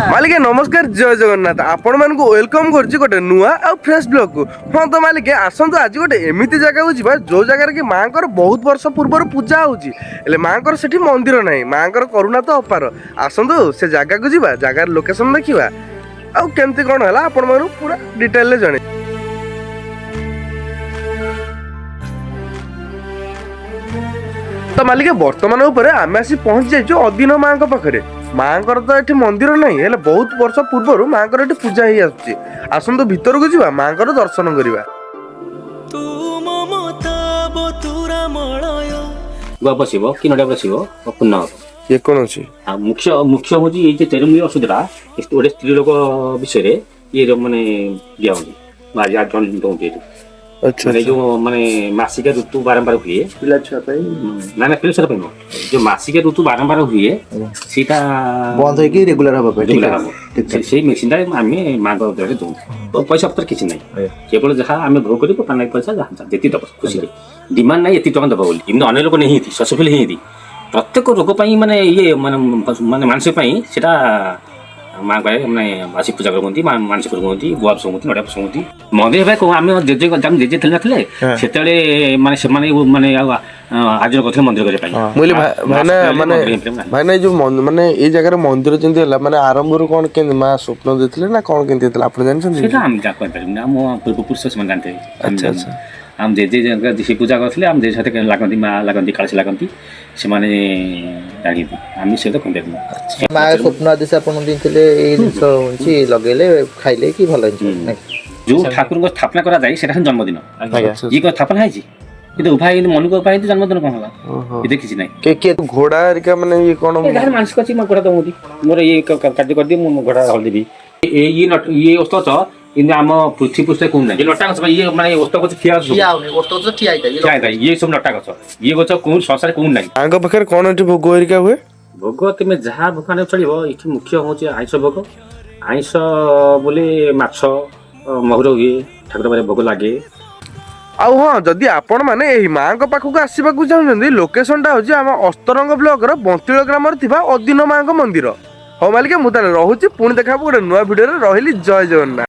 मालिके नमस्कार जय जगन्नाथ आपण मानकु वेलकम करछि गोटे नुआ आ फ्रेश ब्लॉग को। हाँ तो मालिके आसंतु आज गोटे एमिति जगह को जिबा जो जगह कि मांकर बहुत वर्ष पूर्व पूजा होउछि एले मांकर सेठी मंदिर नाही मांकर करुणा तो अपार। आसंतु से जगह को जिबा जगार लोकेशन देखिबा आ केमति कोन हला आपण मानु पूरा डिटेल ले जणे। तो मालिके वर्तमान ऊपर आमे आसी पहुंच जाइछु अदिन मांक पाखरे। मांकर तो एठी मंदिर नहीं हेले बहुत वर्ष पूर्व मांकर एठी पूजा ही आसुची। आसंतु भीतर को जिबा मांकर दर्शन करिबा। गुआ बसिबो कि नडा बसिबो पुण्य ये कोन अछि मुख्य मुख्य होजी ए जे तेरमुई असुदरा ओडे स्त्री लोक विषय रे ये माने दिया होजी मारिया जन दोंते। अच्छा माने जो माने मासिक ऋतु बारंबार हुए पिला छुआ पई ना ना पिला छुआ पई जो मासिक ऋतु बारंबार हुए सीता बंद होई कि रेगुलर हबो रेगुलर हबो से मेसिन दा आमे मांगो देले दो तो पैसा पत्र किछ नै केवल जहा आमे भोग करिबो तानाय पैसा जहा जेति दब खुशी डिमांड नै एति टका दब बोली इमन अन्य लोक नै हिति ससफिल हिति प्रत्येक रोग पई माने ये माने मानसिक पई सेटा मां गए माने आसी पूजा करगोंती मानसिक करगोंती गुआ सोंगोंती नडा सोंगोंती मंदिर भाई को आमे जेजे जाम जेजे थले नथले सेतले माने से माने आज कथे मंदिर करे पाई मोली भाईना जो माने ए जगह रे मंदिर जेंति हला माने आरंभ रो कोन के मां स्वप्न देथिले ना कोन केंति देथिले आपण जानछन सेटा हम जा कोइ पारिम ना हम पूर्व पुरुष से जानते। अच्छा अच्छा हम जेजे जगह दिसी पूजा करथले हम जे साथे लागंती मां लागंती कालसी लागंती से माने जानि हम से तो कंटेक्ट ना मां स्वप्न आदेश आपण दिनथिले ए जिंस होछि लगेले खाइले कि भलो हिंस जो ठाकुर को स्थापना करा जाय सेटा जन्मदिन ये को स्थापना है जी किंतु भाई मन को पाई जन्मदिन कोन होला ये देखि नै के घोड़ा रिका माने ये कोन ए घर मानसिक अछि म घोड़ा दउदी मोर ये कार्य कर दी म घोड़ा हल देबी ये ओस्तो इन आम पृथ्वी पृष्ठ कोन नै ये नटा गछ ये माने ओस्तो गछ खिया ओस्तो तो ठिया आइता ये सब नटा गछ ये गछ कोन संसार कोन नै आंग पखर कोन एठी भोग रिका हुए भोग तमे जहा भोकाने चलिबो इठी मुख्य होचे आइंस भोग आइंस बोले माछ महुर हुए ठाकुर बारे भोग लागे। आउ हाँ जदि आपण माने एही मांक पाखक आसीबा को चाहछन्ती लोकेशन टा होची आम अस्तरंग ब्लॉक रो बंतिल ग्राम रे थिबा अदिन मांक मंदिर। हो मालिके मु ताले रहूची पुणी देखाबो गोटे नुवा भिडियो रे रहिली जय जगन्नाथ।